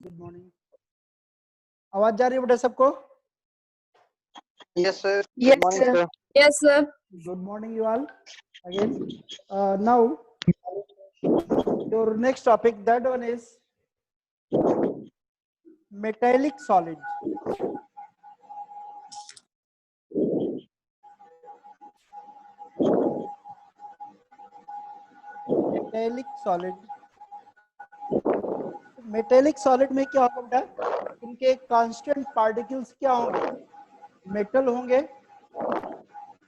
Good morning. आवाज जा रही है बेटा सबको? Yes, sir. Yes, Good morning, sir. sir. Yes, sir. Good morning, you all. Again, now your next topic, that one is metallic solid. Metallic solid. Metallic solid में क्या होगा बेटा? इनके कांस्टेंट पार्टिकल्स क्या होंगे? मेटल होंगे,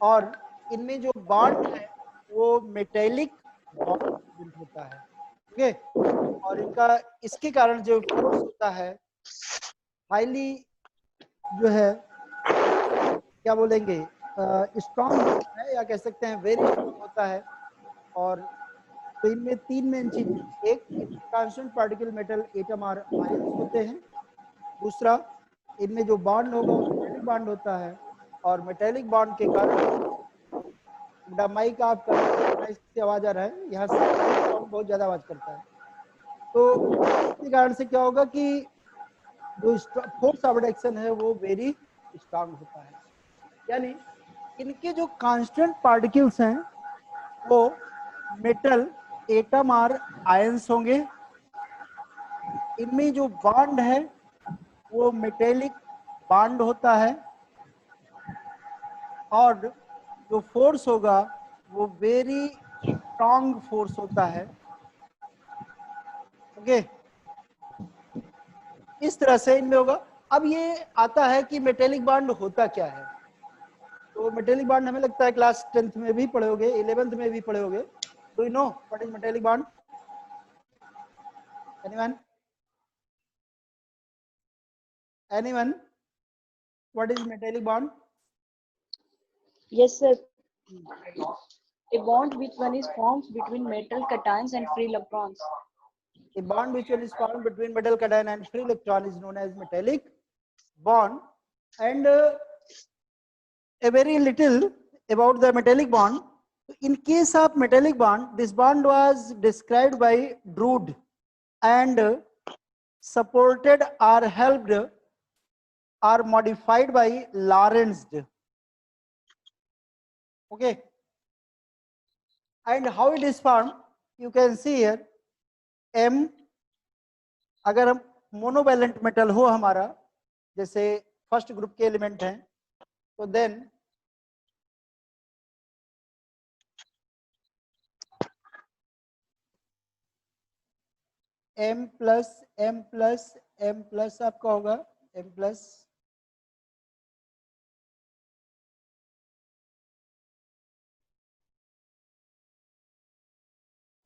और इनमें जो बॉन्ड है वो मेटेलिक बॉन्ड प्रेजेंट होता है। ओके, और इनका इसके कारण जो फोर्स होता है हाईली जो है क्या बोलेंगे स्ट्रॉन्ग होता है, या कह सकते हैं वेरी स्ट्रॉन्ग होता है। और तो इनमें तीन मेन चीज, एक कांस्टेंट पार्टिकल मेटल एटम और आयंस होते हैं, दूसरा इनमें जो बॉन्ड होगा वो मेटेलिक बॉन्ड होता है, और मेटेलिक बॉन्ड के कारण माइक आप से आवाज आ रहा है, यहाँ साउंड बहुत ज्यादा आवाज करता है। तो इसके कारण से क्या होगा कि जो फोर्स ऑफ एक्शन है वो वेरी स्ट्रांग होता है। यानी इनके जो कांस्टेंट पार्टिकल्स हैं वो मेटल एटम और आयंस होंगे, इनमें जो बॉन्ड है वो मेटेलिक बॉन्ड होता है, और जो फोर्स होगा वो वेरी स्ट्रांग फोर्स होता है। ओके, इस तरह से इनमें होगा। अब ये आता है कि मेटेलिक बॉन्ड होता क्या है। तो मेटेलिक बॉन्ड हमें लगता है क्लास 10th में भी पढ़े होगे, 11th में भी पढ़े होगे। Do you know what is metallic bond? Anyone? Anyone? What is metallic bond? Yes, sir. A bond which one is formed between metal cations and free electrons. A bond which one is formed between metal cation and free electron is known as metallic bond. And a very little about the metallic bond. In case of metallic bond, this bond was described by Drude and supported or helped or modified by Lorentz. Okay, and how it is formed, you can see here. M, अगर हम monovalent metal हो हमारा, जैसे first group के element हैं, तो then M plus M plus M plus आपका होगा M प्लस,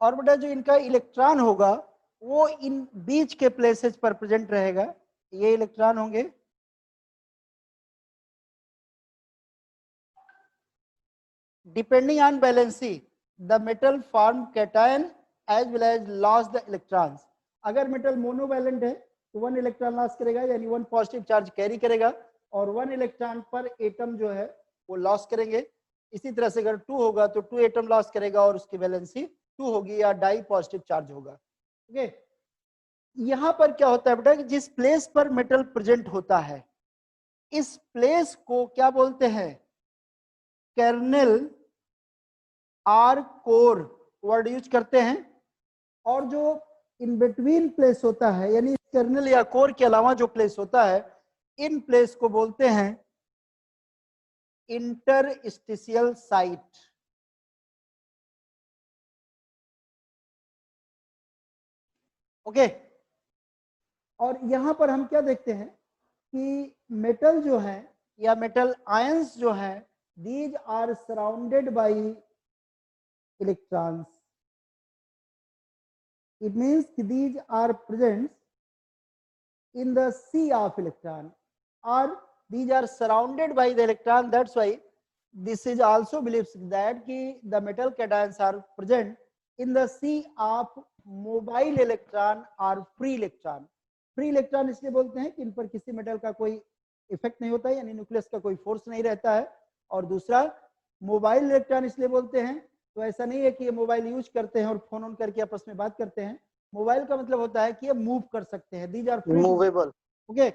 और बेटा जो इनका इलेक्ट्रॉन होगा वो इन बीच के प्लेसेस पर प्रेजेंट रहेगा। ये इलेक्ट्रॉन होंगे, depending on valency the metal form cation as well as loss the electrons. अगर मेटल मोनोवैलेंट है तो 1 इलेक्ट्रॉन लॉस करेगा, यानी 1 पॉजिटिव चार्ज कैरी करेगा, और 1 इलेक्ट्रॉन पर एटम जो है वो लॉस करेंगे। इसी तरह से अगर 2 होगा तो 2 एटम लॉस करेगा और उसकी वैलेंसी 2 होगी, या डाई पॉजिटिव चार्ज होगा। ओके, यहां पर क्या होता है बेटा कि जिस प्लेस पर मेटल प्रेजेंट होता है इस प्लेस को क्या बोलते हैं? Kernel or core word use करते हैं। और जो इन बिटवीन प्लेस होता है, यानी कर्नेल या कोर के अलावा जो प्लेस होता है, इन प्लेस को बोलते हैं इंटरस्टिशियल साइट। ओके, और यहां पर हम क्या देखते हैं कि मेटल जो है या मेटल आयंस जो है, these are surrounded by electrons. It means these are present in the sea of electron, or these are surrounded by the electron. That's why this is also believes that the metal cations are present in the sea of mobile electron or free electron. Free electron इसलिए बोलते हैं कि इन पर किसी metal का कोई effect नहीं होता है, यानी न्यूक्लियस का कोई फोर्स नहीं रहता है। और दूसरा मोबाइल इलेक्ट्रॉन इसलिए बोलते हैं, तो ऐसा नहीं है कि ये मोबाइल यूज करते हैं और फोन ऑन करके आपस में बात करते हैं। मोबाइल का मतलब होता है कि ये मूव कर सकते हैं, these are free movable. Okay,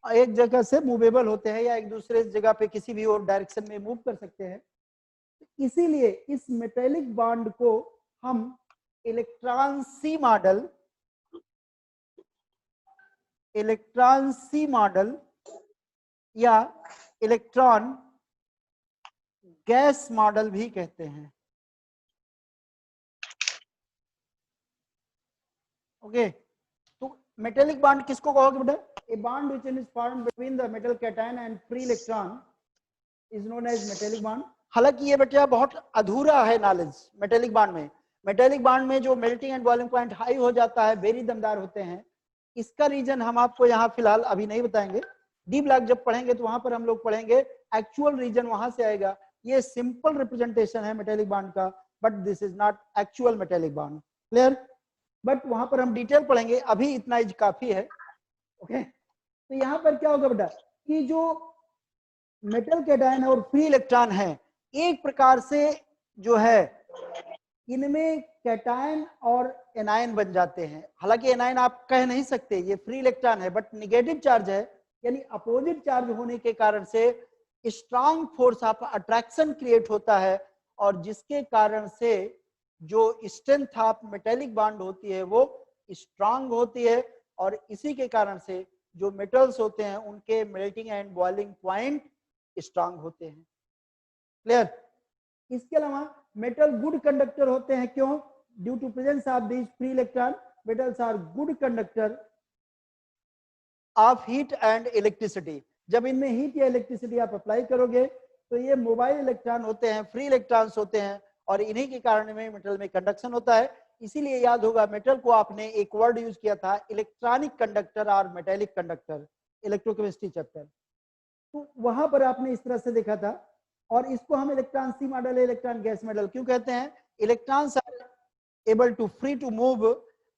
एक जगह से मूवेबल होते हैं या एक दूसरे जगह पे किसी भी और डायरेक्शन में मूव कर सकते हैं। इसीलिए इस मेटेलिक बॉन्ड को हम इलेक्ट्रॉन सी मॉडल या इलेक्ट्रॉन गैस मॉडल भी कहते हैं। ओके, तो मेटेलिक बॉन्ड किसको कहोगे बेटा? A bond which is formed between the metal cation and free electron is known as metallic bond. हालांकि ये बेटा बहुत अधूरा है नॉलेज मेटेलिक बॉन्ड में। मेटेलिक बॉन्ड में जो melting and boiling point high हो जाता है, वेरी दमदार होते हैं। इसका रीजन हम आपको यहाँ फिलहाल अभी नहीं बताएंगे, डी ब्लॉक जब पढ़ेंगे तो वहां पर हम लोग पढ़ेंगे, एक्चुअल रीजन वहां से आएगा। ये सिंपल रिप्रेजेंटेशन है मेटेलिक बॉन्ड का, but this is not actual metallic bond. Clear? But वहां पर हम डिटेल पढ़ेंगे, अभी इतना एज काफी है। ओके, तो यहाँ पर क्या होगा बेटा कि जो मेटल कैटायन और फ्री इलेक्ट्रॉन है, एक प्रकार से जो है इनमें कैटायन और एनायन बन जाते हैं। हालांकि एनायन आप कह नहीं सकते, ये फ्री इलेक्ट्रॉन है, बट निगेटिव चार्ज है, यानी अपोजिट चार्ज होने के कारण से strong force of attraction create होता है, और जिसके कारण से जो स्ट्रेंथ ऑफ मेटेलिक बॉन्ड होती है वो स्ट्रांग होती है, और इसी के कारण से जो मेटल्स होते हैं उनके melting and boiling point strong होते हैं। क्लियर? इसके अलावा मेटल गुड कंडक्टर होते हैं। क्यों? Due to presence of these free electron, metals are good conductor of heat and electricity. जब इनमें हीट या इलेक्ट्रिसिटी आप अप्लाई करोगे तो ये मोबाइल इलेक्ट्रॉन होते हैं, फ्री इलेक्ट्रॉन्स होते हैं, और इन्हीं के कारण में मेटल में कंडक्शन होता है। इसीलिए याद होगा मेटल को आपने एक वर्ड यूज किया था, इलेक्ट्रॉनिक कंडक्टर और मेटेलिक कंडक्टर, इलेक्ट्रोकेमिस्ट्री चैप्टर। तो वहां पर आपने इस तरह से देखा था, और इसको हम electron sea model, electron gas model क्यों कहते हैं? Electrons are able to free to move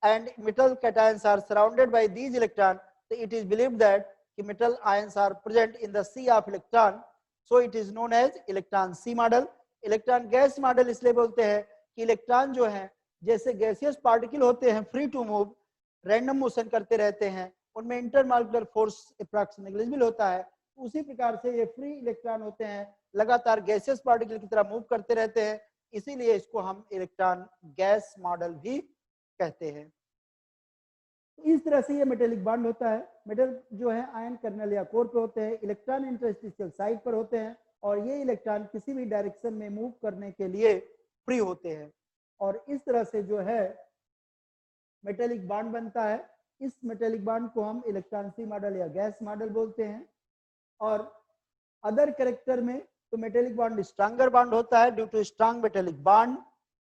and metal cations are surrounded by these electrons, so it is believed that the metal ions are present in the sea of electron, so it is known as electron C model. Electron gas model इसलिए बोलते हैं कि electron जो है जैसे gaseous particle होते हैं, free to move, random motion करते रहते हैं, उनमें इंटरमॉलिक्यूलर फोर्स अप्रॉक्स नेग्लिजिबल होता है, उसी प्रकार से ये फ्री इलेक्ट्रॉन होते हैं, लगातार गैसियस पार्टिकल की तरह मूव करते रहते हैं, इसीलिए इसको हम इलेक्ट्रॉन गैस मॉडल भी कहते हैं। इस तरह से ये मेटेलिक बॉन्ड होता है। मेटल जो है आयन कर्नल या कोर पे होते हैं, इलेक्ट्रॉन इंटरस्टिशियल साइड पर होते हैं, और ये इलेक्ट्रॉन किसी भी डायरेक्शन में मूव करने के लिए फ्री होते हैं, और इस तरह से जो है मेटेलिक बॉन्ड बनता है। इस मेटेलिक बॉन्ड को हम इलेक्ट्रॉन सी मॉडल या गैस मॉडल बोलते हैं। और अदर कैरेक्टर में तो मेटेलिक बॉन्ड स्ट्रॉन्गर बॉन्ड होता है due to strong metallic bond.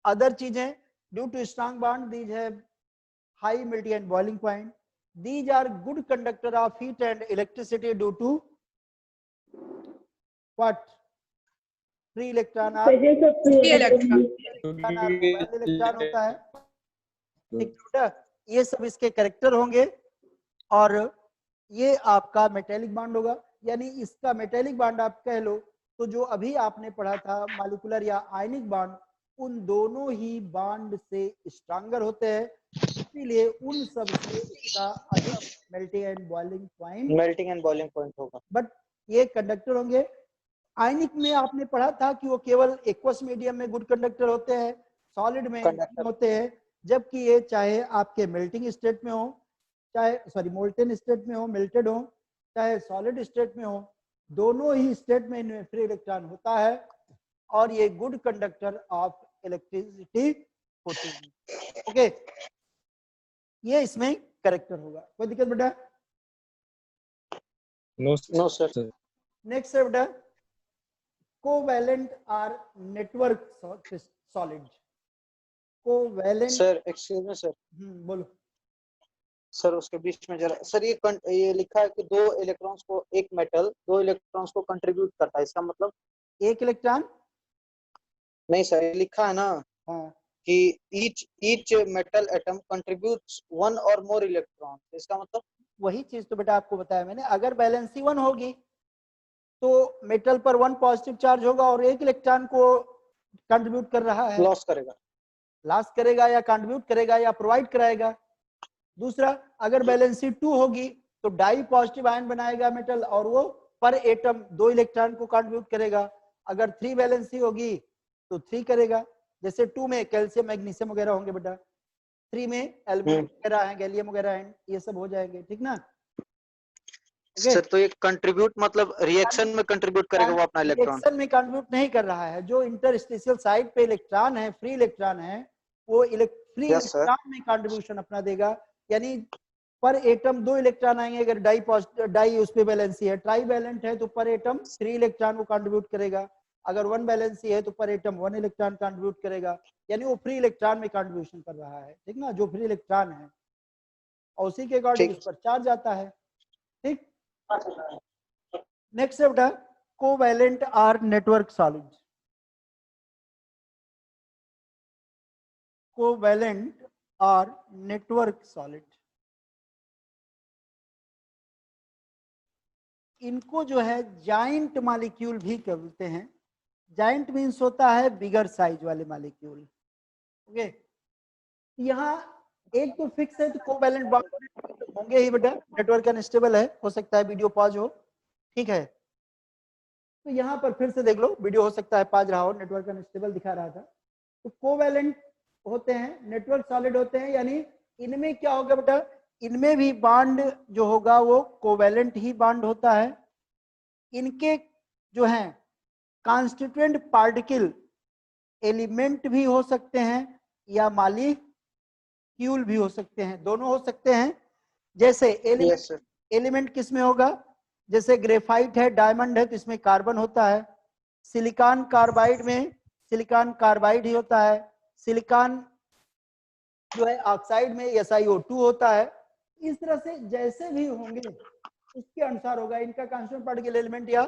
Other चीजें due to strong bond, these है high melting and boiling point, these are good conductor of heat and electricity due to what? Free electron और electron होता है। ठीक है, ये सब इसके कैरेक्टर होंगे, और ये आपका मेटेलिक बॉन्ड होगा। यानी इसका मेटेलिक बॉन्ड आप कह लो तो जो अभी आपने पढ़ा था मॉलिक्यूलर या आयनिक बॉन्ड, उन दोनों ही बॉन्ड से स्ट्रॉन्गर होते हैं, इसीलिए उन सब से इसका अधिक मेल्टिंग एंड बॉइलिंग पॉइंट होगा। बट ये कंडक्टर होंगे। आयनिक में आपने पढ़ा था कि वो केवल एक्वस मीडियम में गुड कंडक्टर होते हैं, सॉलिड में होते हैं, जबकि ये चाहे आपके मेल्टिंग स्टेट में हो, चाहे मोल्टेन स्टेट में हो, मेल्टेड हो, चाहे सॉलिड स्टेट में हो, दोनों ही स्टेट में इनमें फ्री इलेक्ट्रॉन होता है, और ये गुड कंडक्टर ऑफ इलेक्ट्रिसिटी होते हैं। ओके, ये इसमें करेक्टर होगा। कोई दिक्कत बेटा? No sir. नेक्स्ट है बेटा कोवैलेंट और network solid. Covalent sir excuse me sir. बोलो सर, उसके बीच में जरा सर, ये लिखा है कि दो इलेक्ट्रॉन्स को एक मेटल दो इलेक्ट्रॉन्स को कंट्रीब्यूट करता है, इसका मतलब? एक इलेक्ट्रॉन नहीं सर, ये लिखा है ना कि each metal atom contributes one और मोर इलेक्ट्रॉन, इसका मतलब? वही चीज तो बेटा आपको बताया मैंने, अगर बैलेंसी 1 होगी तो मेटल पर 1 पॉजिटिव चार्ज होगा और एक इलेक्ट्रॉन को कंट्रीब्यूट कर रहा है, लॉस करेगा या कंट्रीब्यूट करेगा या प्रोवाइड कराएगा। दूसरा, अगर वैलेंसी 2 होगी तो डाई पॉजिटिव आयन बनाएगा मेटल और वो पर एटम 2 इलेक्ट्रॉन को कंट्रीब्यूट करेगा। अगर 3 वैलेंसी होगी तो 3 करेगा, जैसे 2 में कैल्शियम मैग्नीशियम वगैरह होंगे बेटा, 3 में एल्यूमिनियम वगैरह है, गैलियम वगैरह है, ये सब हो जाएंगे, ठीक ना। सर तो ये कंट्रीब्यूट मतलब रिएक्शन में कंट्रीब्यूट करेगा वो अपना इलेक्ट्रॉन? रिएक्शन में कंट्रीब्यूट नहीं कर रहा है, जो इंटरस्टेशियल साइड पे इलेक्ट्रॉन है, फ्री इलेक्ट्रॉन है, वो फ्री इलेक्ट्रॉन में कंट्रीब्यूशन अपना देगा। यानी पर एटम 2 इलेक्ट्रॉन आएंगे, अगर डाई उस पे वैलेंसी है, ट्राई वैलेंट है तो पर एटम 3 इलेक्ट्रॉन को कंट्रीब्यूट करेगा। अगर 1 वैलेंसी है तो पर एटम 1 इलेक्ट्रॉन कंट्रीब्यूट करेगा। यानी वो फ्री इलेक्ट्रॉन में कंट्रीब्यूशन कर रहा है, ठीक ना, जो फ्री इलेक्ट्रॉन है, और उसी के अकॉर्डिंग उस पर चार्ज आता है, ठीक। नेक्स्ट है बेटा covalent or network solid. Covalent or network solid, इनको जो है जाइंट मॉलिक्यूल भी कहते हैं। जाइंट मीन्स होता है बिगर साइज वाले मॉलिक्यूल, ओके। यहाँ एक तो फिक्स है तो कोवैलेंट बॉन्ड होंगे ही बेटा, नेटवर्क अनस्टेबल है, हो सकता है वीडियो पॉज हो, ठीक है। तो यहाँ पर फिर से देख लो, वीडियो हो सकता है पॉज रहा हो, नेटवर्क अनस्टेबल दिखा रहा था। तो कोवैलेंट होते हैं, नेटवर्क सॉलिड होते हैं, यानी इनमें क्या होगा बेटा, इनमें भी बॉन्ड जो होगा वो कोवैलेंट ही बॉन्ड होता है। इनके जो हैं कॉन्स्टिट्यूएंट पार्टिकल एलिमेंट भी हो सकते हैं या मॉलिक्यूल भी हो सकते हैं, दोनों हो सकते हैं। जैसे एलिमेंट किस में होगा, जैसे ग्रेफाइट है, डायमंड है, तो इसमें कार्बन होता है। सिलिकॉन कार्बाइड में सिलिकॉन कार्बाइड ही होता है। सिलिकॉन जो है ऑक्साइड में SiO2 होता है। इस तरह से जैसे भी होंगे उसके अनुसार होगा। इनका कॉन्स्टिट्यूएंट पार्टिकल एलिमेंट या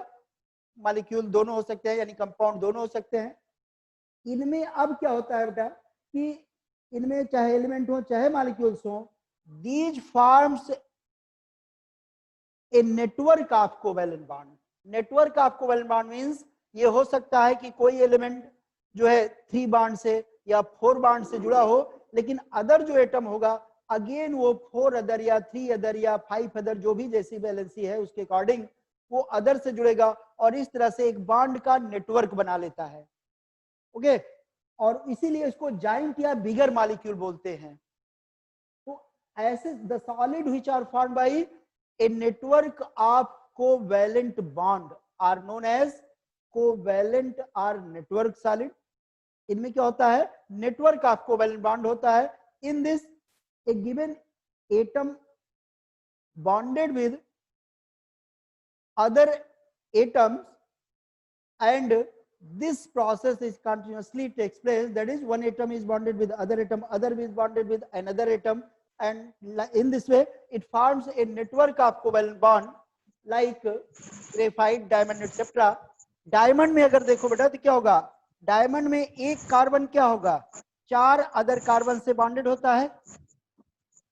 मॉलिक्यूल दोनों हो सकते हैं, यानी कंपाउंड दोनों हो सकते हैं। इनमें अब क्या होता है बेटा कि इनमें चाहे एलिमेंट हो चाहे मॉलिक्यूल्स हो, these forms a network of covalent bond. Network of covalent bond means ये हो सकता है कि कोई एलिमेंट जो है 3 बॉन्ड से या 4 बॉन्ड से जुड़ा हो, लेकिन अदर जो एटम होगा अगेन वो 4 अदर या 3 अदर या 5 अदर जो भी जैसी वैलेंसी है उसके अकॉर्डिंग वो अदर से जुड़ेगा और इस तरह से एक बॉन्ड का नेटवर्क बना लेता है, ओके। और इसीलिए इसको जाइंट या बिगर मॉलिक्यूल बोलते हैं। तो ऐसे the solid which are formed by a network of covalent bond are known as covalent or network solid। इनमें क्या होता है, नेटवर्क ऑफ कोवैलेंट बॉन्ड होता है। In this A given atom bonded with other atoms and this process is continuously takes place, that is one atom is bonded with other atom, other is bonded with another atom, and in this way it forms a network of covalent bond like graphite, diamond etc। Diamond में अगर देखो बेटा तो क्या होगा, diamond में एक carbon क्या होगा, 4 अदर कार्बन से बॉन्डेड होता है।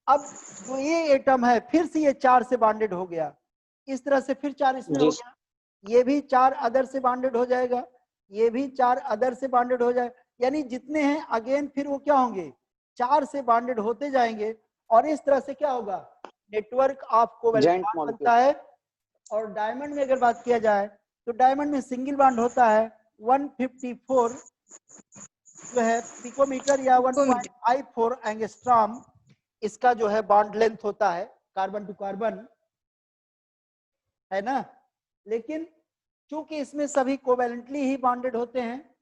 अब जो ये एटम है फिर से ये 4 से बॉन्डेड हो गया, इस तरह से फिर 4 इसमें हो गया, ये भी 4 अदर से बॉन्डेड हो जाएगा, ये भी 4 अदर से बॉन्डेड हो जाए, यानी जितने हैं अगेन फिर वो क्या होंगे 4 से बॉन्डेड होते जाएंगे और इस तरह से क्या होगा नेटवर्क ऑफ कोवैलेंट बॉन्ड बनता है। और डायमंड में अगर बात किया जाए तो डायमंड में सिंगल बॉन्ड होता है 154 जो है पिकोमीटर या 1.54 एंगस्ट्रॉम इसका जो है बॉन्ड लेंथ होता है कार्बन टू कार्बन, है ना। लेकिन चूंकि इसमें सभी कोवैलेंटली ही बॉन्डेड होते हैं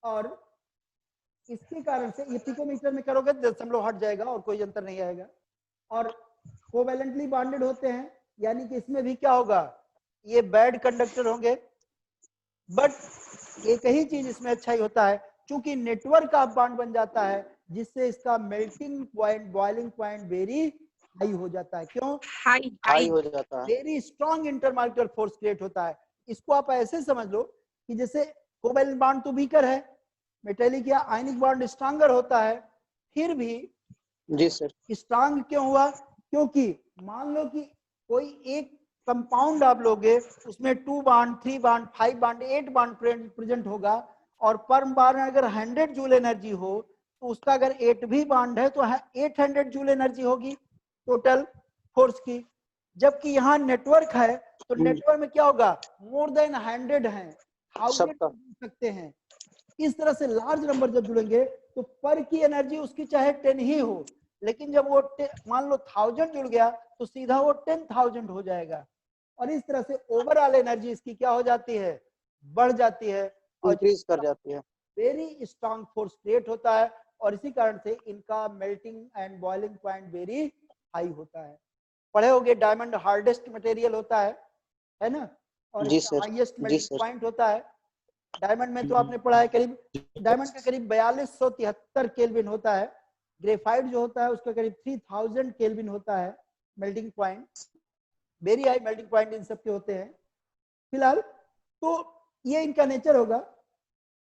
और इसके कारण से ये पिकोमीटर में करोगे दशमलव हट जाएगा और कोई अंतर नहीं आएगा। और कोवैलेंटली बॉन्डेड होते हैं यानी कि इसमें भी क्या होगा, ये बैड कंडक्टर होंगे। बट एक ही चीज इसमें अच्छा ही होता है, चूंकि नेटवर्क ऑफ बॉन्ड बन जाता है जिससे इसका melting point, boiling point very high हो जाता है। क्यों हाई हो जाता है? Very strong intermolecular force create होता है। इसको आप ऐसे समझ लो कि जैसे कोवैलेंट बॉन्ड तो वीकर है, मेटेलिक या आयनिक बॉन्ड स्ट्रॉन्गर होता है, फिर भी जी सर स्ट्रॉन्ग क्यों हुआ, क्योंकि मान लो कि कोई एक कंपाउंड आप लोगे उसमें 2 bond, 3 bond, 5 bond, 8 bond present होगा और पर बार अगर 100 जूल एनर्जी हो तो उसका अगर 8 भी बॉन्ड है तो 800 जूल एनर्जी होगी टोटल फोर्स की। जबकि यहाँ नेटवर्क है तो नेटवर्क में क्या होगा, मोर देन 100 है, 1000 सबका जुड़ सकते हैं। इस तरह से लार्ज नंबर जब जुड़ेंगे तो पर की एनर्जी उसकी चाहे 10 ही हो, लेकिन जब वो मान लो 1000 जुड़ गया तो सीधा वो 10,000 हो जाएगा। और इस तरह से ओवरऑल एनर्जी इसकी क्या हो जाती है, बढ़ जाती है और इंक्रीज कर जाती है। वेरी स्ट्रॉन्ग फोर्स क्रिएट होता है और इसी कारण से इनका melting and boiling point very high होता है। पढ़े होंगे डायमंड हार्डेस्ट मटेरियल होता है ना, और जी इसका सर, हाईएस्ट जी मेल्टिंग सर। पॉइंट होता है। डायमंड में तो आपने पढ़ा है करीब, डायमंड का करीब 4273 केल्विन होता है। ग्रेफाइट जो होता है उसका करीब 3000 केल्विन होता है melting point, very high melting point in सब के होते हैं फिलहाल। तो ये इनका नेचर होगा।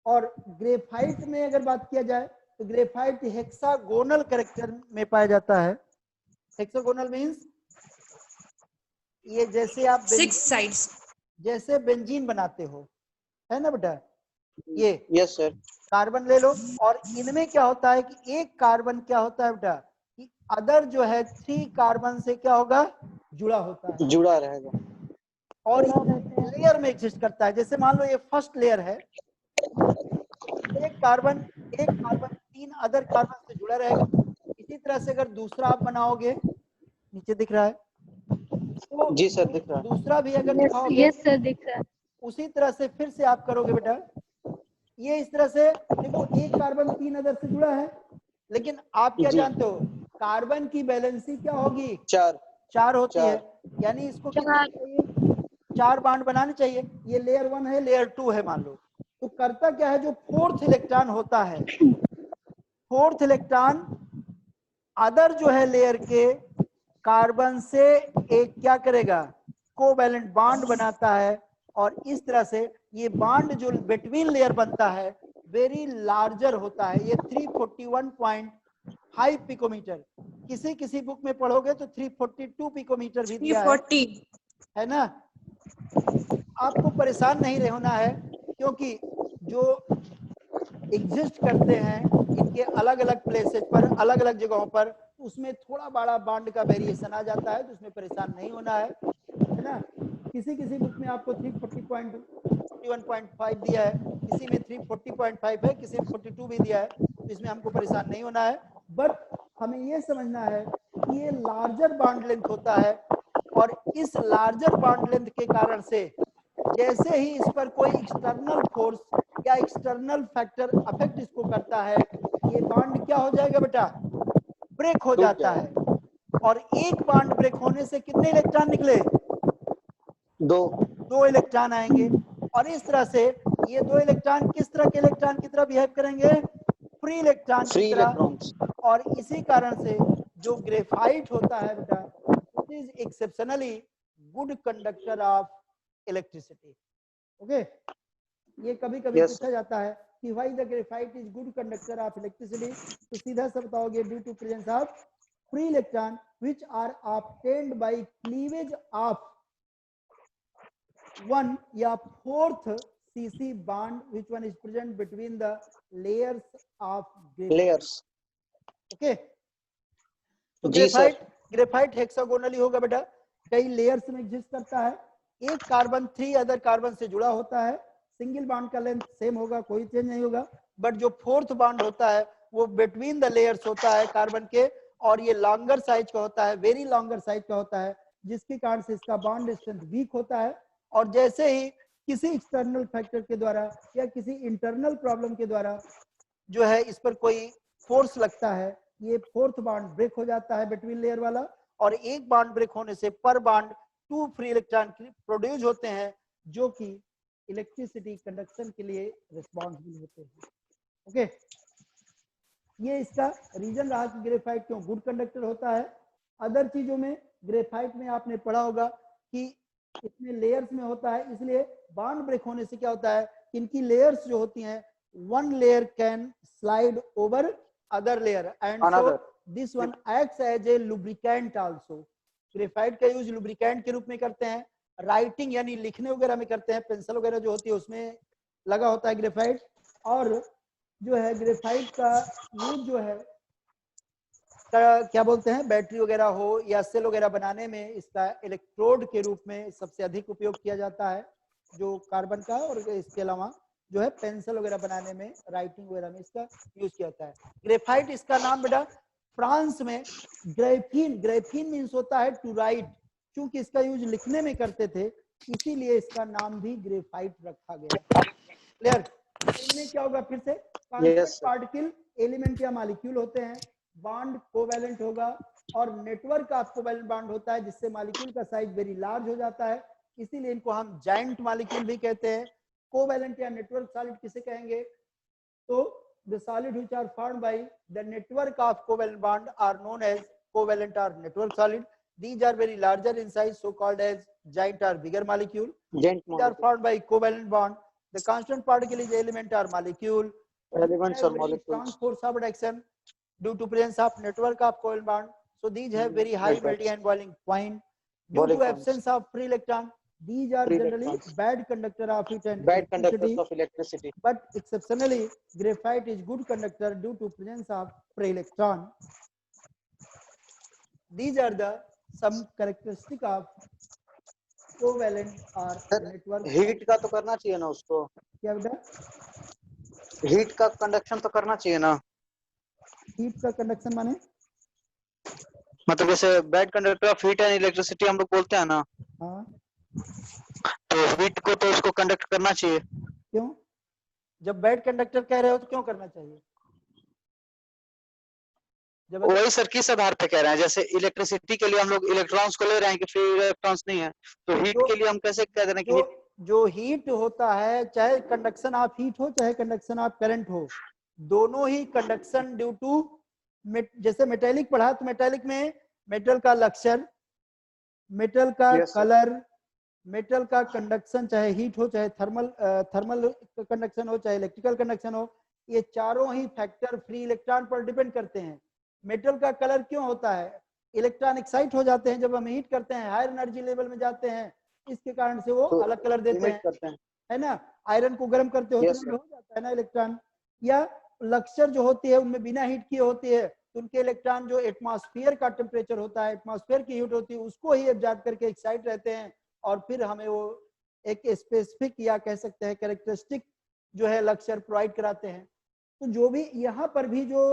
और ग्रेफाइट में अगर बात किया जाए तो ग्रेफाइट हेक्सागोनल कैरेक्टर में पाया जाता है। हेक्सागोनल मींस ये जैसे आप 6 sides. जैसे बेंजीन बनाते हो, है ना बेटा, ये यस सर। कार्बन ले लो और इनमें क्या होता है कि एक कार्बन क्या होता है बेटा कि अदर जो है 3 कार्बन से क्या होगा, जुड़ा होता है जुड़ा रहेगा और लेयर में एग्जिस्ट करता है। जैसे मान लो ये फर्स्ट लेयर है, एक कार्बन 3 अदर कार्बन से जुड़ा रहेगा। इसी तरह से अगर दूसरा आप बनाओगे, नीचे दिख रहा है, तो जी सर, दिख रहा है। दूसरा भी अगर दिखाओगे यस सर दिख रहा है। उसी तरह से फिर से आप करोगे बेटा, ये इस तरह से देखो एक कार्बन 3 अदर से जुड़ा है, लेकिन आप क्या जी। जानते हो कार्बन की बैलेंसी क्या होगी, 4 होती है। यानी इसको कितने चाहिए, 4 बांड बनाने चाहिए। ये लेयर 1 है, लेयर 2 है मान लो, तो करता क्या है, जो फोर्थ इलेक्ट्रॉन होता है, फोर्थ इलेक्ट्रॉन अदर जो है लेयर के कार्बन से एक क्या करेगा, कोवैलेंट बॉन्ड बनाता है और इस तरह से ये बॉन्ड जो बिटवीन लेयर बनता है वेरी लार्जर होता है। ये 341.5 पिकोमीटर, किसी किसी बुक में पढ़ोगे तो 342 पिकोमीटर भी दिया 340. है ना। आपको परेशान नहीं होना है क्योंकि जो एग्जिस्ट करते हैं इनके अलग अलग प्लेसेस पर, अलग अलग जगहों पर, उसमें थोड़ा बड़ा बॉन्ड का वेरिएशन आ जाता है, तो उसमें परेशान नहीं होना है ना। किसी किसी बुक में आपको 341.5 दिया है, किसी में 340.5 है, किसी में 42 भी दिया है, तो इसमें हमको परेशान नहीं होना है। बट हमें ये समझना है कि ये लार्जर बॉन्ड लेंथ होता है और इस लार्जर बॉन्ड लेंथ के कारण से जैसे ही इस पर कोई एक्सटर्नल फोर्स या एक्सटर्नल फैक्टर अफेक्ट इसको करता है, ये बॉन्ड क्या हो जाएगा बेटा, ब्रेक हो जाता है। और एक बॉन्ड ब्रेक होने से कितने इलेक्ट्रॉन निकले, 2 इलेक्ट्रॉन आएंगे। और इस तरह से ये 2 इलेक्ट्रॉन किस तरह के इलेक्ट्रॉन की तरह बिहेव करेंगे, फ्री इलेक्ट्रॉन की तरह। इलेक्ट्रॉन्स। और इसी कारण से जो ग्रेफाइट होता है बेटा, it is exceptionally good conductor of electricity. Okay, ये कभी कभी पूछा जाता है कि why the graphite is good conductor of electricity, तो सीधा सा बताओगे due to presence of free electron which are obtained by cleavage of 1 या 4th CC bond which one is present between the layers of layers. Okay. तो जी sir. Graphite हेक्सागोनली होगा बेटा, कई layers में एग्जिस्ट करता है। एक कार्बन 3 अदर कार्बन से जुड़ा होता है, सिंगल बॉन्ड का लेंथ सेम होगा, कोई चेंज नहीं होगा। बट जो फोर्थ बॉन्ड होता है वो बिटवीन द लेयर्स होता है कार्बन के, और ये लॉन्गर साइज का होता है, वेरी लॉन्गर साइज का होता है, जिसके कारण से इसका बॉन्ड स्ट्रेंथ वीक होता है। और जैसे ही किसी एक्सटर्नल फैक्टर के द्वारा या किसी इंटरनल प्रॉब्लम के द्वारा जो है इस पर कोई फोर्स लगता है, ये फोर्थ बॉन्ड ब्रेक हो जाता है बिटवीन लेयर वाला। और एक बॉन्ड ब्रेक होने से पर बॉन्ड 2 फ्री इलेक्ट्रॉन प्रोड्यूस होते हैं, जो कि इलेक्ट्रिसिटी कंडक्शन के लिए रिस्पॉन्सिबल होते हैं। ओके, ये इसका रीजन रहा कि ग्रेफाइट क्यों गुड कंडक्टर होता है। अदर चीजों में ग्रेफाइट में आपने पढ़ा होगा कि इसमें लेयर्स में होता है, इसलिए बॉन्ड ब्रेक होने से क्या होता है, इनकी लेयर्स जो होती हैं, one layer can slide over other layer and so this one acts as a lubricant also. Graphite का यूज लुब्रिकेंट के रूप में करते हैं, राइटिंग यानी लिखने वगैरह में करते हैं, पेंसिल वगैरह जो होती है उसमें लगा होता है ग्रेफाइट। और जो है ग्रेफाइट का यूज जो है क्या बोलते हैं, बैटरी वगैरह हो या सेल वगैरह बनाने में इसका इलेक्ट्रोड के रूप में सबसे अधिक उपयोग किया जाता है जो कार्बन का, और इसके अलावा जो है पेंसिल वगैरह बनाने में, राइटिंग वगैरह में इसका यूज किया जाता है। ग्रेफाइट इसका नाम बेटा फ्रांस में ग्रेफीन, ग्रेफीन मीन्स होता है टू राइट, क्योंकि इसका यूज लिखने में करते थे इसीलिए इसका नाम भी ग्रेफाइट रखा गया। क्लियर? इनमें क्या होगा फिर से, कांस्टेंट पार्टिकल एलिमेंट या मॉलिक्यूल होते हैं, बॉन्ड कोवैलेंट होगा और नेटवर्क ऑफ कोवैलेंट बॉन्ड होता है जिससे मॉलिक्यूल का साइज वेरी लार्ज हो जाता है, इसीलिए इनको हम जायंट मॉलिक्यूल भी कहते हैं। कोवैलेंट या नेटवर्क सॉलिड किसे कहेंगे, तो the solid which are formed by the network of covalent bond are known as covalent or network solid. These are very larger in size, so called as giant or bigger molecule. These are formed by covalent bond. The constant particle is element or molecule. Elements or molecules. Strong force of attraction due to presence of network of covalent bond. So these have very high melting and boiling point. Due to absence of free electron, these are generally bad conductor of heat and bad conductors of electricity. But exceptionally, graphite is good conductor due to presence of free electron. These are the some characteristic of covalent or network. Heat का तो करना चाहिए ना उसको, क्या बेटा, heat का conduction तो करना चाहिए ना। हीट का कंडक्शन माने मतलब जैसे bad conductor of heat and electricity हम लोग बोलते हैं ना, हाँ, तो हीट को तो उसको कंडक्ट करना चाहिए। क्यों, जब बैड कंडक्टर कह रहे हो तो क्यों करना चाहिए? जब वही सर किस आधार पे कह रहे हैं, जैसे इलेक्ट्रिसिटी के लिए हम लोग इलेक्ट्रॉन्स को ले रहे हैं कि फ्री इलेक्ट्रॉन्स नहीं है, तो हीट के लिए हम कैसे कह दे रहे हैं कि जो हीट होता है, चाहे कंडक्शन ऑफ हीट हो चाहे कंडक्शन ऑफ करंट हो, दोनों ही कंडक्शन ड्यू टू, जैसे मेटेलिक पढ़ा तो मेटेलिक में मेटल का लक्ष्य, मेटल का कलर, मेटल का कंडक्शन, चाहे हीट हो चाहे थर्मल कंडक्शन हो चाहे इलेक्ट्रिकल कंडक्शन हो, ये चारों ही फैक्टर फ्री इलेक्ट्रॉन पर डिपेंड करते हैं। मेटल का कलर क्यों होता है, इलेक्ट्रॉन एक्साइट हो जाते हैं जब हम हीट करते हैं, हायर एनर्जी लेवल में जाते हैं, इसके कारण से वो तो अलग कलर देते हैं, है ना। आयरन को गर्म करते हो तो हो जाता है ना इलेक्ट्रॉन, या लक्सर जो होती है उनमें बिना हीट किए होती है तो उनके इलेक्ट्रॉन जो एटमॉस्फेयर का टेम्परेचर होता है, एटमॉस्फेयर की हीट होती है, उसको ही एब्जॉर्ब करके एक्साइट रहते हैं और फिर हमें वो एक स्पेसिफिक या कह सकते हैं कैरेक्टरिस्टिक जो है लक्सर प्रोवाइड कराते हैं। तो जो भी यहाँ पर भी जो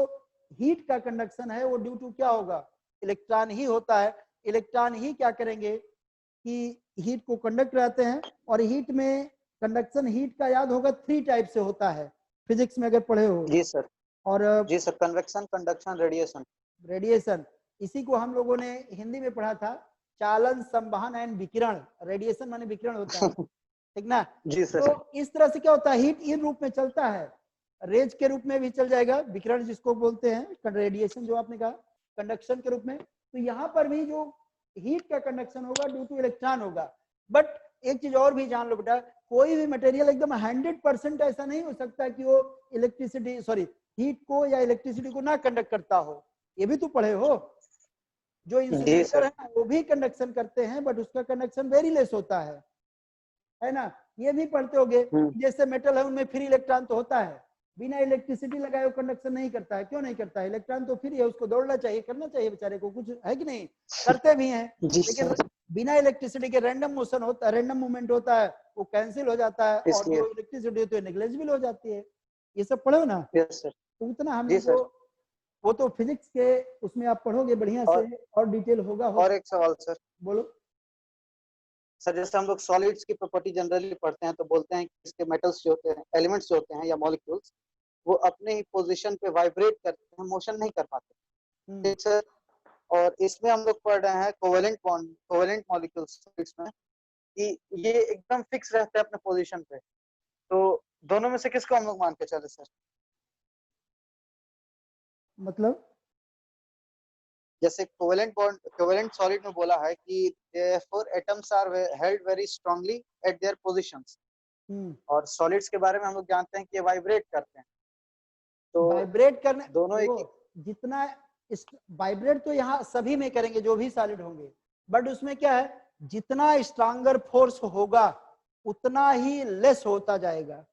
हीट का कंडक्शन है वो ड्यू टू क्या होगा, इलेक्ट्रॉन ही होता है। इलेक्ट्रॉन ही क्या करेंगे कि हीट को कंडक्ट कराते हैं, और हीट में कंडक्शन हीट का याद होगा 3 टाइप से होता है, फिजिक्स में अगर पढ़े हो। जी सर, और जी sir, convection, conduction, radiation. Radiation, इसी को हम लोगों ने हिंदी में पढ़ा था, चालन, संवहन एंड विकिरण। रेडिएशन माने विकिरण होता है, ठीक ना। जी सर। तो इस तरह से क्या होता है, हीट इन रूप में चलता है, रेज के रूप में भी चल जाएगा, विकिरण जिसको बोलते हैं, रेडिएशन जो आपने कहा कंडक्शन के रूप में। तो यहाँ पर भी जो हीट का कंडक्शन होगा ड्यू टू इलेक्ट्रॉन होगा। बट एक चीज और भी जान लो बेटा, कोई भी मटेरियल एकदम 100% ऐसा नहीं हो सकता कि वो इलेक्ट्रिसिटी हीट को या इलेक्ट्रिसिटी को ना कंडक्ट करता हो, ये भी तो पढ़े हो। जो इंसुलेटर है वो भी कंडक्शन करते हैं बट उसका कंडक्शन वेरी लेस होता है ना, ये भी पढ़ते होगे। जैसे मेटल है उनमें फ्री इलेक्ट्रॉन तो होता है, बिना इलेक्ट्रिसिटी लगाए वो कंडक्शन नहीं करता है। क्यों नहीं करता है, इलेक्ट्रॉन तो फ्री है, उसको दौड़ना चाहिए, करना चाहिए बेचारे को, कुछ है कि नहीं, करते भी हैं। लेकिन बिना इलेक्ट्रिसिटी के रैंडम मोशन होता है, रैंडम मूवमेंट होता है, वो कैंसिल हो जाता है, और जो इलेक्ट्रिसिटी होती है नेग्लिजिबल हो जाती है। ये सब पढ़ो ना। तो उतना हमें जो वो तो फिजिक्स के उसमें आप पढ़ोगे बढ़िया से और डिटेल होगा। और एक सवाल सर, बोलो सर। जैसे हम लोग सॉलिड्स की प्रॉपर्टी जनरली पढ़ते हैं तो बोलते हैं कि इसके मेटल्स जो होते हैं, एलिमेंट्स जो होते हैं या मॉलिक्यूल्स, वो अपने ही पोजीशन पे वाइब्रेट करते हैं, मोशन नहीं कर पाते। ठीक सर। और इसमें हम लोग पढ़ रहे हैं कोवेलेंट बॉन्ड, कोवेलेंट मॉलिक्यूल्स में, कि ये एकदम फिक्स रहते हैं अपने पोजीशन पे। तो दोनों में से किसको हम लोग मान के चले सर? मतलब जैसे कोवेलेंट बॉन्ड, कोवेलेंट सॉलिड में बोला है कि therefore atoms are held very strongly at their positions, और सॉलिड्स के बारे में हम लोग जानते हैं कि ये वाइब्रेट करते हैं। तो वाइब्रेट करने दोनों एक जितना वाइब्रेट तो यहाँ सभी में करेंगे जो भी सॉलिड होंगे, बट उसमें क्या है, जितना स्ट्रॉन्गर फोर्स होगा उतना ही लेस होता जाएगा,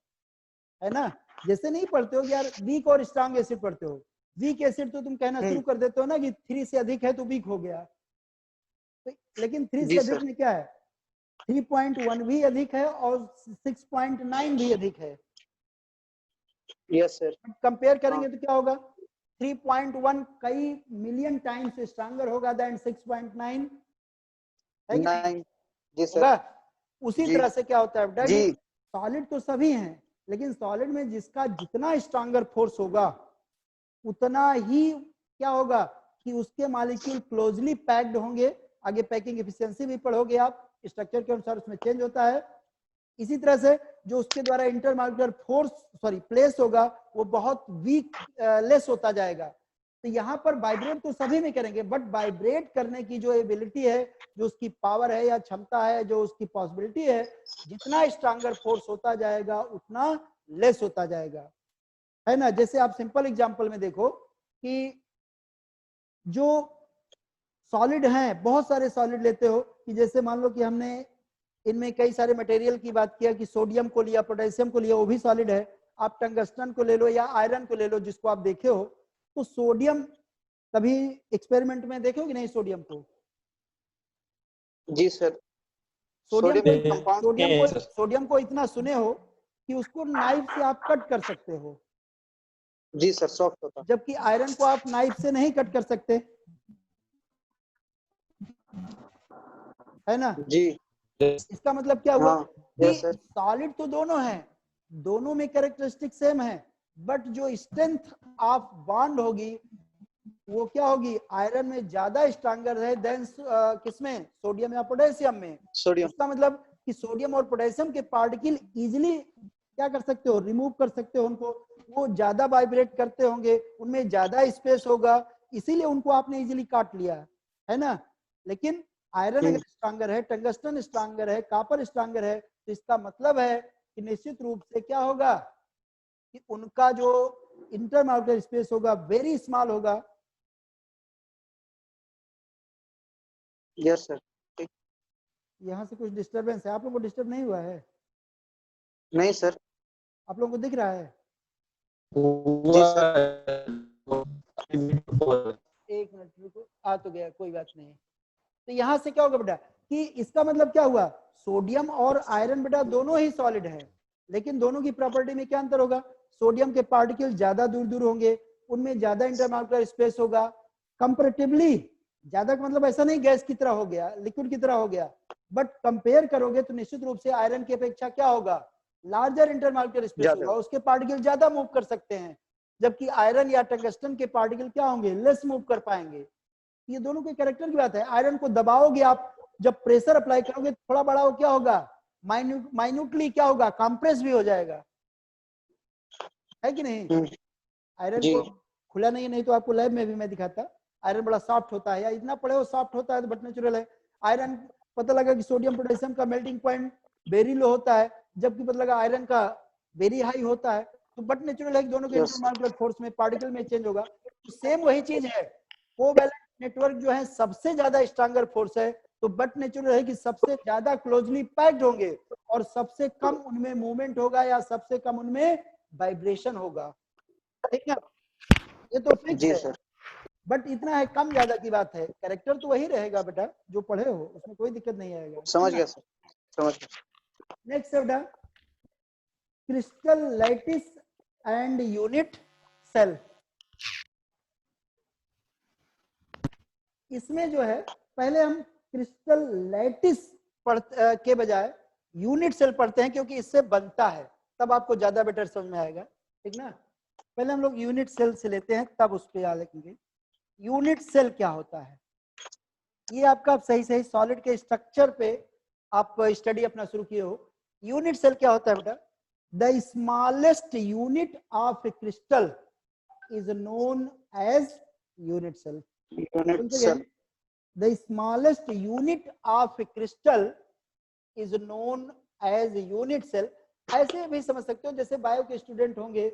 है ना। जैसे नहीं पढ़ते हो कि यार वीक और स्ट्रांग एसिड पढ़ते हो, वीक एसिड तो तुम कहना शुरू कर देते हो ना कि 3 से अधिक है तो वीक हो गया, तो लेकिन 3 से अधिक में क्या है, 3.1 भी अधिक है और 6.9 भी अधिक है। Yes sir. कंपेयर करेंगे तो क्या होगा, 3.1 कई मिलियन टाइम्स स्ट्रांगर होगा देन 6.9 है कि नहीं? जी सर। होगा। उसी जी। तरह से क्या होता है बेटा, जी। सॉलिड तो सभी हैं, लेकिन सॉलिड में जिसका जितना स्ट्रांगर फोर्स होगा उतना ही क्या होगा कि उसके मॉलिक्यूल क्लोजली पैक्ड होंगे। आगे पैकिंग एफिशिएंसी भी पढ़ोगे आप, स्ट्रक्चर के अनुसार उसमें चेंज होता है। इसी तरह से जो उसके द्वारा इंटरमॉलिक्यूलर फोर्स प्लेस होगा वो बहुत वीक लेस होता जाएगा। तो यहाँ पर वाइब्रेट तो सभी में करेंगे, बट वाइब्रेट करने की जो एबिलिटी है, जो उसकी पावर है या क्षमता है, जो उसकी पॉसिबिलिटी है, जितना स्ट्रांगर फोर्स होता जाएगा उतना लेस होता जाएगा, है ना। जैसे आप सिंपल एग्जांपल में देखो कि जो सॉलिड हैं, बहुत सारे सॉलिड लेते हो कि जैसे मान लो कि हमने इनमें कई सारे मटेरियल की बात किया कि सोडियम को लिया, पोटेशियम को लिया, वो भी सॉलिड है। आप टंगस्टन को ले लो या आयरन को ले लो, जिसको आप देखे हो, तो सोडियम कभी एक्सपेरिमेंट में देखे हो कि नहीं सोडियम को? जी सर। सोडियम को इतना सुने हो कि उसको नाइफ से आप कट कर सकते हो। जी सर, सॉफ्ट होता। जबकि आयरन को आप नाइफ से नहीं कट कर सकते, है ना। जी। इसका मतलब क्या हुआ कि सर। सॉलिड तो दोनों हैं, दोनों में कैरेक्टरिस्टिक सेम है, बट जो स्ट्रेंथ ऑफ बॉन्ड होगी वो क्या होगी, आयरन में ज्यादा स्ट्रांगर है देन किसमें, सोडियम या पोटेशियम में। सोडियम। इसका मतलब कि सोडियम और पोटेशियम के पार्टिकल इजीली क्या कर सकते हो, रिमूव कर सकते हो उनको, वो ज्यादा वाइब्रेट करते होंगे, उनमें ज्यादा स्पेस होगा, इसीलिए उनको आपने इजीली काट लिया, है ना। लेकिन आयरन अगर स्ट्रांगर है, टंगस्टन स्ट्रांगर है, कॉपर स्ट्रांगर है, तो इसका मतलब है कि निश्चित रूप से क्या होगा कि उनका जो इंटरमॉलिक्यूलर स्पेस होगा वेरी स्मॉल होगा। Yes sir. यहाँ से कुछ डिस्टरबेंस है, आप लोगों को डिस्टर्ब नहीं हुआ है? नहीं सर। आप लोगों को दिख रहा है? जी सर। एक मिनट रुको, आ तो गया, कोई बात नहीं। तो यहाँ से क्या होगा बेटा कि इसका मतलब क्या हुआ, सोडियम और आयरन बेटा दोनों ही सॉलिड है, लेकिन दोनों की प्रॉपर्टी में क्या अंतर होगा, सोडियम के पार्टिकल ज्यादा दूर दूर होंगे, उनमें ज्यादा इंटरमॉलिक्यूलर स्पेस होगा कंपैरेटिवली, ज्यादा का मतलब ऐसा नहीं गैस की तरह हो गया, लिक्विड की तरह हो गया, बट कंपेयर करोगे तो निश्चित रूप से आयरन की अपेक्षा क्या होगा, लार्जर इंटरमॉलिक्यूलर स्पेस होगा, उसके पार्टिकल ज्यादा मूव कर सकते हैं, जबकि आयरन या टंगस्टन के पार्टिकल क्या होंगे, लेस मूव कर पाएंगे। ये दोनों के कैरेक्टर की बात है। आयरन को दबाओगे आप, जब प्रेशर अप्लाई करोगे थोड़ा बड़ा, वो क्या होगा, माइन्यूटली क्या होगा, कंप्रेस भी हो जाएगा, है कि नहीं। आयरन को खुला नहीं तो आपको लैब में भी मैं दिखाता, आयरन बड़ा सॉफ्ट होता है, या इतना पड़े हो सॉफ्ट होता है तो बट नेचुरल है। आयरन पता लगा कि सोडियम पोटेशियम का मेल्टिंग पॉइंट वेरी लो होता है, जबकि पता लगा आयरन का वेरी हाई होता है, तो बट नेचुरल है कि दोनों के इंटरमॉलिक्यूलर फोर्स में पार्टिकल में चेंज होगा। तो सेम वही चीज है, कोवैलेंट नेटवर्क जो है सबसे ज्यादा स्ट्रांगर फोर्स है, तो बट नेचुरल है कि सबसे ज्यादा क्लोजली पैक्ड होंगे और सबसे कम उनमें मूवमेंट होगा या सबसे कम उनमें वाइब्रेशन होगा, ठीक है। ये तो फिक्स है, बट इतना है कम ज्यादा की बात है, कैरेक्टर तो वही रहेगा बेटा जो पढ़े हो, उसमें कोई दिक्कत नहीं आएगा। समझ गया सर, समझ गया। नेक्स्ट बेटा, crystal lattice and unit cell. इसमें जो है पहले हम क्रिस्टल लैटिस के बजाय यूनिट सेल पढ़ते हैं, क्योंकि इससे बनता है, तब आपको ज्यादा बेटर समझ में आएगा, ठीक ना। पहले हम लोग यूनिट सेल से लेते हैं, तब उस पर आएंगे। यूनिट सेल क्या होता है, ये आपका सही सॉलिड के स्ट्रक्चर पे आप स्टडी अपना शुरू किए हो। यूनिट सेल क्या होता है बेटा, the smallest unit of crystal is known as unit cell. The smallest unit of crystal is known as unit cell. ऐसे भी समझ सकते हो, जैसे बायो के स्टूडेंट होंगे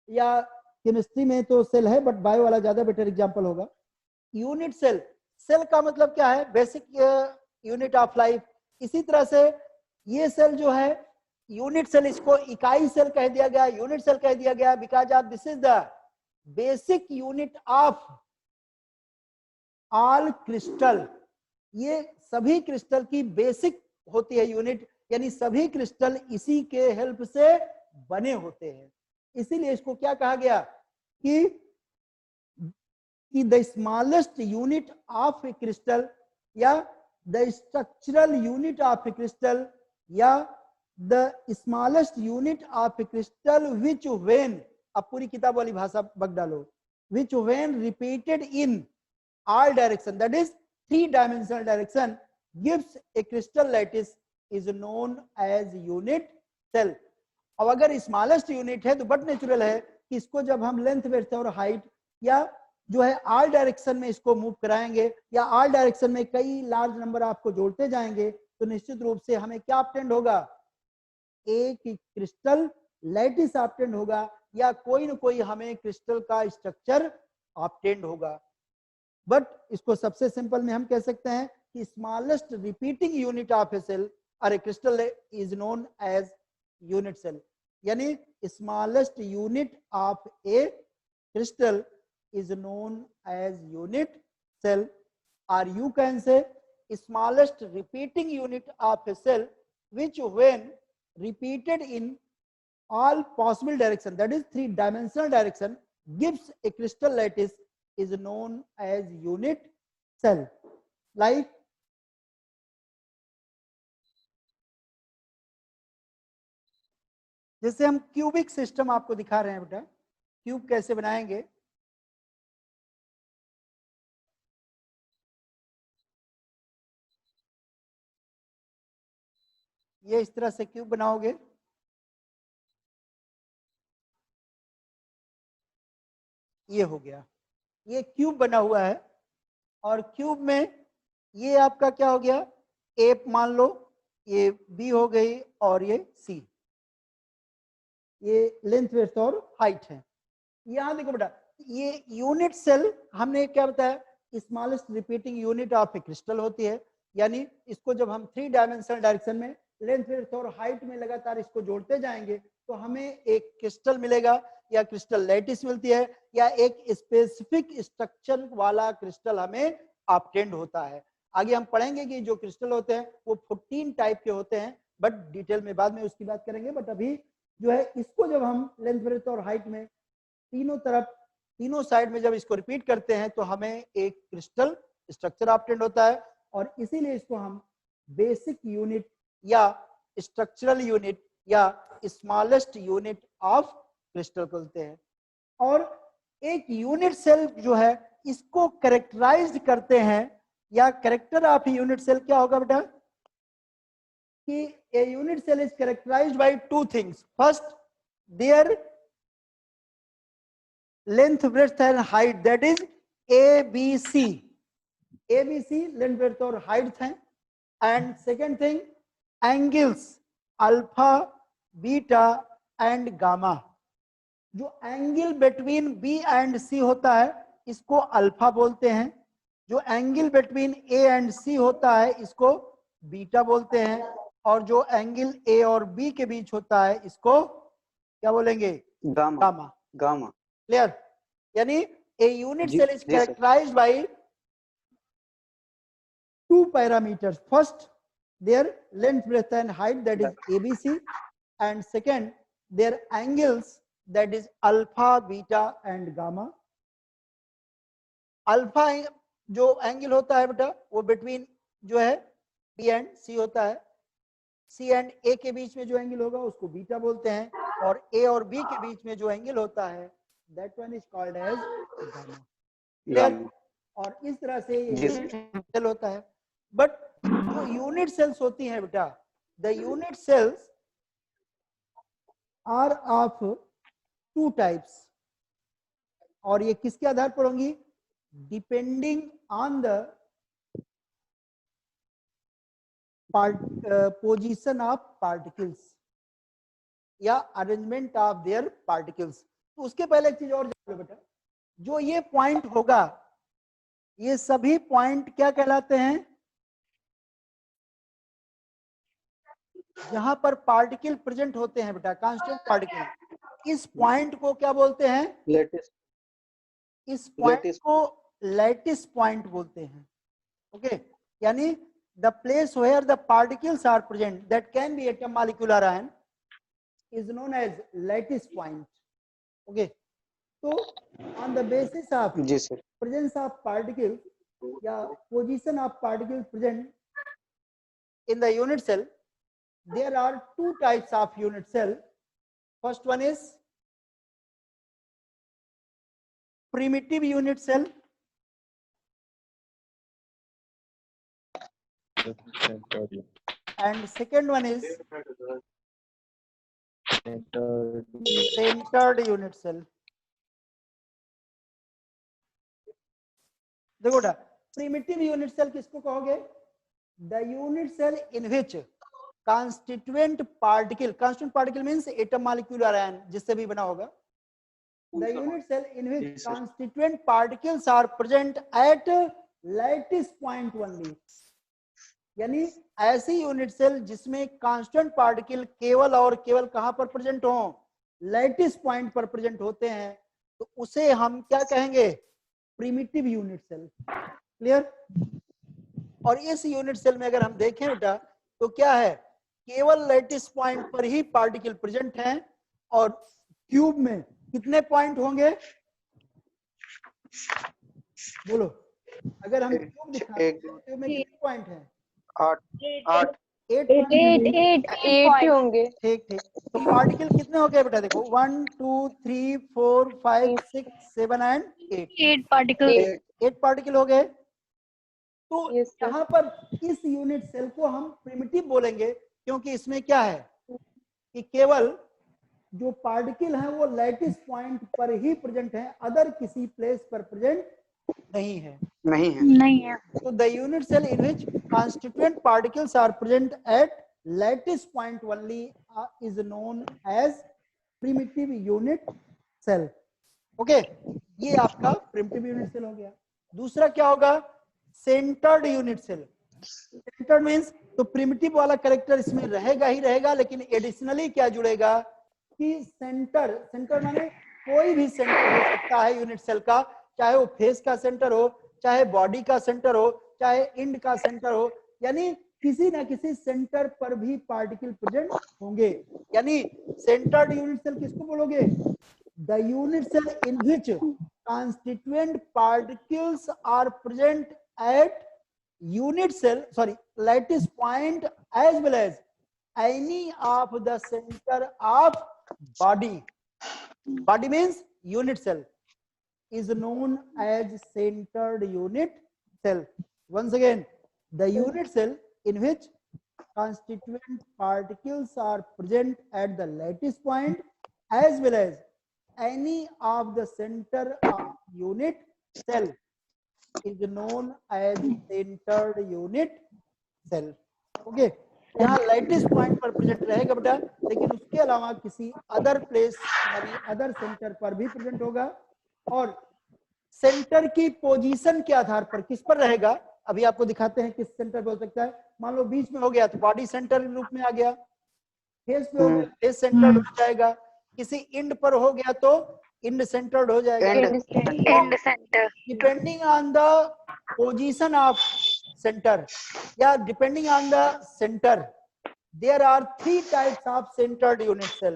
या केमिस्ट्री में तो सेल है, बट बायो वाला ज्यादा बेटर एग्जांपल होगा। यूनिट सेल, सेल का मतलब क्या है, बेसिक यूनिट ऑफ लाइफ। इसी तरह से ये सेल जो है यूनिट सेल, इसको इकाई सेल कह दिया गया, यूनिट सेल कह दिया गया, because of this is the basic unit of all crystal. ये सभी क्रिस्टल की बेसिक होती है यूनिट, यानी सभी क्रिस्टल इसी के हेल्प से बने होते हैं। इसीलिए इसको क्या कहा गया कि the smallest unit of a crystal या the structural unit of a crystal या the smallest unit of a crystal which when, अब पूरी किताब वाली भाषा बग डालो, which when repeated in all direction, that is 3-dimensional direction, gives a crystal lattice is known as unit cell। अब अगर स्मॉलेस्ट यूनिट है तो बट नेचुरल है कि इसको जब हम लेंथ वेथ और हाइट या जो है ऑल डायरेक्शन में इसको मूव कराएंगे या ऑल डायरेक्शन में कई लार्ज नंबर आपको जोड़ते जाएंगे तो निश्चित रूप से हमें क्या ऑब्टेंड होगा, एक क्रिस्टल लैटिस ऑब्टेंड होगा या कोई ना कोई हमें क्रिस्टल का स्ट्रक्चर ऑब्टेंड होगा। बट इसको सबसे सिंपल में हम कह सकते हैं कि smallest repeating unit of a cell और a crystal is known as unit cell, यानी smallest unit of a crystal is known as unit cell, or you can say smallest repeating unit of a cell which when repeated in all possible direction, that is 3-dimensional direction, gives a crystal lattice is known as unit cell। like जैसे हम cubic system आपको दिखा रहे हैं बेटा, cube कैसे बनाएंगे। ये इस तरह से क्यूब बनाओगे, ये हो गया, ये क्यूब बना हुआ है और क्यूब में ये आपका क्या हो गया, ए मान लो, ये बी हो गई और ये सी, ये लेंथ विड्थ और हाइट है। यहां देखो बेटा, ये यूनिट सेल हमने क्या बताया, smallest repeating unit of a crystal होती है, यानी इसको जब हम 3-डायमेंशनल डायरेक्शन में लेंथ विड्थ और हाइट में लगातार इसको जोड़ते जाएंगे तो हमें एक क्रिस्टल मिलेगा या क्रिस्टल लैटिस मिलती है या एक स्पेसिफिक स्ट्रक्चर वाला क्रिस्टल हमें ऑब्टेंड होता है। आगे हम पढ़ेंगे कि जो क्रिस्टल होते हैं वो 14 टाइप के होते हैं, बट डिटेल में बाद में उसकी बात करेंगे। बट अभी जो है इसको जब हम लेंथ विड्थ और हाइट में तीनों तरफ, तीनों साइड में जब इसको रिपीट करते हैं तो हमें एक क्रिस्टल स्ट्रक्चर ऑब्टेंड होता है और इसीलिए इसको हम बेसिक यूनिट या स्ट्रक्चरल यूनिट या स्मॉलेस्ट यूनिट ऑफ क्रिस्टल बोलते हैं। और एक यूनिट सेल जो है इसको कैरेक्टराइज करते हैं, या कैरेक्टर ऑफ यूनिट सेल क्या होगा बेटा, कि a unit cell is characterized by 2 things. First, their length, breadth and height, that is ABC. ABC length, breadth और height है। And second thing, angles alpha, beta and gamma। जो angle between B and सी होता है इसको alpha बोलते हैं, जो angle between A and सी होता है इसको बीटा बोलते हैं, और जो एंगल ए और बी के बीच होता है इसको क्या बोलेंगे, गामा। Gamma, clear. यानी a unit cell is characterized by 2 parameters, first their length, breadth and height, that is A B C, and second their angles, that is alpha, beta and gamma। Alpha जो angle होता है बेटा वो between जो है B and सी होता है, सी and ए के बीच में जो एंगल होगा उसको बीटा बोलते हैं, और ए और बी के बीच में जो एंगल होता है that one is called as gamma. और इस तरह से सेल होता है। बट जो यूनिट सेल्स होती हैं बेटा, the unit cells are of 2 types, और ये किसके आधार पर होंगी, depending on the position of particles या अरेंजमेंट ऑफ देयर पार्टिकल्स। तो उसके पहले एक चीज और जान लो बेटा, जो ये पॉइंट होगा ये सभी पॉइंट क्या कहलाते हैं, जहां पर पार्टिकल प्रेजेंट होते हैं बेटा, कांस्टेंट पार्टिकल, इस पॉइंट को क्या बोलते हैं? लेटेस्ट इस पॉइंट Lattice. को लैटिस पॉइंट बोलते हैं। ओके, यानी the place where the particles are present that can be atom molecular ion is known as lattice point. Okay, so on the basis of जी सर. presence of particles या position of particles present in the unit cell, there are two types of unit cell. First one is primitive unit cell, and second one is centered unit cell. देखो बेटा, primitive unit cell किसको कहोगे? The unit cell in which constituent particle means atom molecular ion, जिससे भी बना होगा. The unit cell in which constituent particles are present at lattice point only. यानी ऐसी यूनिट सेल जिसमें कांस्टेंट पार्टिकल केवल और केवल कहां पर प्रेजेंट हो? लैटिस पॉइंट पर प्रेजेंट होते हैं, तो उसे हम क्या कहेंगे? Primitive unit cell. क्लियर? और इस यूनिट सेल में अगर हम देखें बेटा तो क्या है, केवल लैटिस पॉइंट पर ही पार्टिकल प्रेजेंट हैं. और क्यूब में कितने पॉइंट होंगे? बोलो, अगर हम क्यूब दिखाते हैं क्यूब में कितने पॉइंट हैं? 8 8 होंगे. ठीक ठीक. तो पार्टिकल कितने हो गए बेटा? देखो 1 2 3 4 5 6 7 एंड 8 पार्टिकल हो गए. तो यहाँ पर इस यूनिट सेल को हम प्रिमिटिव बोलेंगे, क्योंकि इसमें क्या है कि केवल जो पार्टिकल हैं वो लैटिस पॉइंट पर ही प्रेजेंट हैं, अदर किसी प्लेस पर प्रेजेंट नहीं है. So the unit cell in which constituent particles are present at lattice point only is known as primitive unit cell. Okay, ये आपका primitive unit cell हो गया. दूसरा क्या होगा? centered unit cell. centered means तो primitive वाला कैरेक्टर इसमें रहेगा ही रहेगा, लेकिन एडिशनली क्या जुड़ेगा कि सेंटर माने कोई भी सेंटर हो सकता है यूनिट सेल का, चाहे वो फेस का सेंटर हो, चाहे बॉडी का सेंटर हो, चाहे इंड का सेंटर हो, यानी किसी ना किसी सेंटर पर भी पार्टिकल प्रेजेंट होंगे. यानी सेंटर्ड यूनिट सेल किसको बोलोगे? The unit cell in which constituent particles are present at unit cell lattice point as well as any of the centre of body means unit cell is known as centered unit cell. Once again, the unit cell in which constituent particles are present at the lattice point as well as any of the center of unit cell is known as centered unit cell. Okay, यहाँ lattice point पर present रहेगा बेटा, लेकिन उसके अलावा किसी other place यानी other centre पर भी प्रेजेंट होगा. और सेंटर की पोजीशन के आधार पर किस पर रहेगा, अभी आपको दिखाते हैं किस सेंटर पे हो सकता है. मान लो बीच में हो गया तो बॉडी सेंटर रूप में आ गया, फेस पे हो गया फेस सेंटर्ड हो जाएगा, किसी इंड पर हो गया तो इंड सेंटर्ड हो जाएगा. Depending on the position of center, yeah, depending on the center, there are 3 types of centered unit cell.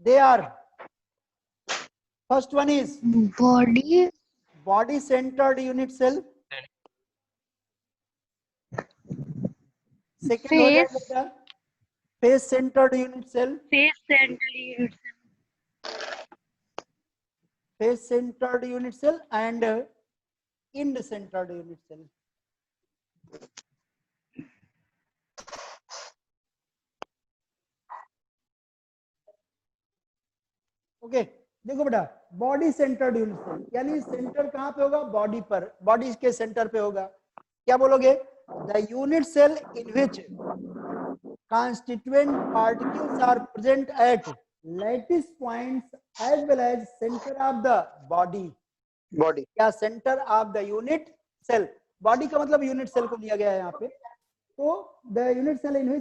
They are, first one is body centered unit cell. Second हो जाएगा face centered unit cell. Face centered unit cell and end centered unit cell. Okay, देखो बेटा, body centred unit cell यानी centre कहां पे होगा? Body पर, body के सेंटर पे होगा. क्या बोलोगे? The unit cell in which constituent particles are present at lattice points as well as center of the body या center of the unit cell. Body का मतलब यूनिट सेल को लिया गया है यहाँ पे. तो द यूनिट सेल इन